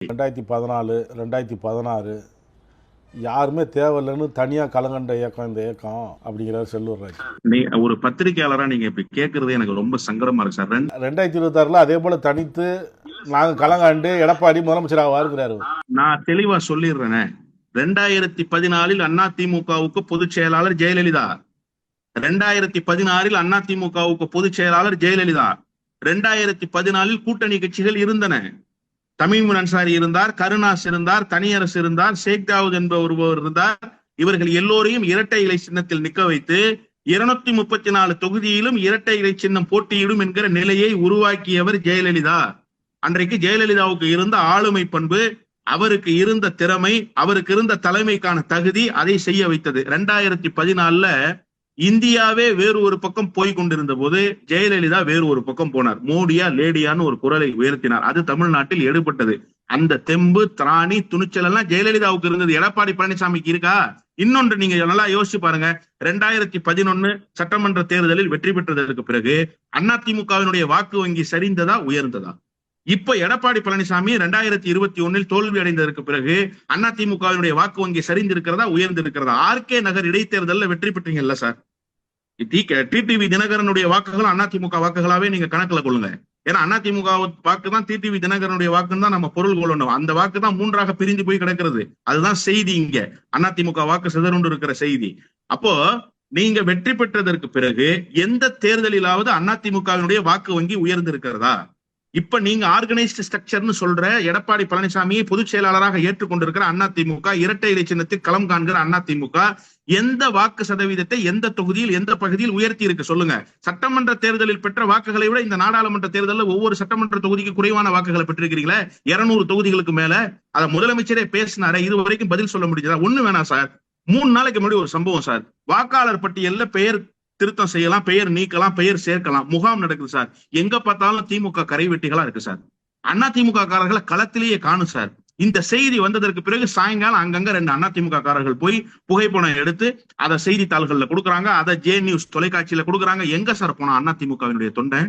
2014, 2016 யாருமே தேவையில்லைன்னு தனியாக கலங்கண்ட இயக்கம் இந்த இயக்கம் அப்படிங்கிறார் செல்லூர் ராஜ். நீ ஒரு பத்திரிகையாளரா நீங்க இப்ப கேட்கறது எனக்கு ரொம்ப சங்கடமா இருக்கு சார். 2026 அதே போல தனித்து நாங்க கலங்காண்டு எடப்பாடி முதலமைச்சராக இருக்கிறாரு. நான் தெளிவா சொல்லிடுறேன். 2014 அதிமுகவுக்கு பொதுச் செயலாளர் ஜெயலலிதா, 2016 அதிமுகவுக்கு பொதுச் செயலாளர் ஜெயலலிதா, 2014 கூட்டணி கட்சிகள் இருந்தன. தமிமுன் அன்சாரி இருந்தார், கருணாஸ் இருந்தார், தனியரசு இருந்தார், ஷேக் தாவூத் என்பவர் இருந்தார். இவர்கள் எல்லோரையும் இரட்டை இலை சின்னத்தில் நிக்க வைத்து 234 தொகுதியிலும் இரட்டை இலை சின்னம் போட்டியிடும் என்கிற நிலையை உருவாக்கியவர் ஜெயலலிதா. அன்றைக்கு ஜெயலலிதாவுக்கு இருந்த ஆளுமை பண்பு, அவருக்கு இருந்த திறமை, அவருக்கு இருந்த தலைமைக்கான தகுதி அதை செய்ய வைத்தது. 2014 இந்தியாவே வேறு ஒரு பக்கம் போய் கொண்டிருந்த போது ஜெயலலிதா வேறு ஒரு பக்கம் போனார். மோடியா லேடியான்னு ஒரு குரலை உயர்த்தினார். அது தமிழ்நாட்டில் எடுபட்டது. அந்த தெம்பு, திராணி, துணிச்சல் எல்லாம் ஜெயலலிதாவுக்கு இருந்தது. எடப்பாடி பழனிசாமிக்கு இருக்கா? இன்னொன்று நீங்க நல்லா யோசிச்சு பாருங்க. 2011 சட்டமன்ற தேர்தலில் வெற்றி பெற்றதற்கு பிறகு அதிமுகவினுடைய வாக்கு வங்கி சரிந்ததா உயர்ந்ததா? இப்ப எடப்பாடி பழனிசாமி 2021 தோல்வி அடைந்ததற்கு பிறகு அதிமுகவினுடைய வாக்கு வங்கி சரிந்திருக்கிறதா உயர்ந்திருக்கிறதா? ஆர்கே நகர் இடைத்தேர்தலில் வெற்றி பெற்றீங்கல்ல சார். டிடிவி தினகரனுடைய வாக்குகள் அதிமுக வாக்குகளாவே நீங்க கணக்குல கொள்ளுங்க. ஏன்னா அதிமுக வாக்கு தான் டிடிவி தினகரனுடைய வாக்குன்னு தான் நம்ம பொருள் கொள்ளணும். அந்த வாக்கு தான் மூன்றாக பிரிஞ்சு போய் கிடக்கிறது. அதுதான் செய்தி. இங்க அதிமுக வாக்கு சிதறுண்டு இருக்கிற செய்தி. அப்போ நீங்க வெற்றி பெற்றதற்கு பிறகு எந்த தேர்தலிலாவது அதிமுகவினுடைய வாக்கு வங்கி உயர்ந்திருக்கிறதா? இப்ப நீங்க ஆர்கனைஸ்ட் ஸ்ட்ரக்சர்னு சொல்ற எடப்பாடி பழனிசாமியை பொதுச் செயலாளராக ஏற்றுக்கொண்டிருக்கிற அதிமுக, இரட்டை இலை சின்னத்தில் களம் காண்கிற அதிமுக எந்த வாக்கு சதவீதத்தை எந்த தொகுதியில் எந்த பகுதியில் உயர்த்தி இருக்கு சொல்லுங்க. சட்டமன்ற தேர்தலில் பெற்ற வாக்குகளை விட இந்த நாடாளுமன்ற தேர்தலில் ஒவ்வொரு சட்டமன்ற தொகுதிக்கு குறைவான வாக்குகளை பெற்றிருக்கிறீங்களே. 200 தொகுதிகளுக்கு மேல. அத முதலமைச்சரே பேசினாரு. இது வரைக்கும் பதில் சொல்ல முடிஞ்சதா? ஒண்ணு வேணாம் சார். 3 நாளைக்கு முன்னாடி ஒரு சம்பவம் சார். வாக்காளர் பட்டியல்ல பெயர் திருத்தம் செய்யலாம், பெயர் நீக்கலாம், பெயர் சேர்க்கலாம். முகாம் நடக்குது சார். எங்க பார்த்தாலும் திமுக கரைவெட்டிகளா இருக்கு சார். அதிமுக காரர்களை களத்திலேயே காணும் சார். இந்த செய்தி வந்ததற்கு பிறகு சாயங்காலம் அங்கங்க 2 அதிமுக காரர்கள் போய் புகைப்படம் எடுத்து அதை செய்தித்தாள்கள்ல கொடுக்குறாங்க, அதை ஜே நியூஸ் தொலைக்காட்சியில கொடுக்குறாங்க. எங்க சார் போனா அதிமுகவினுடைய தொண்டை?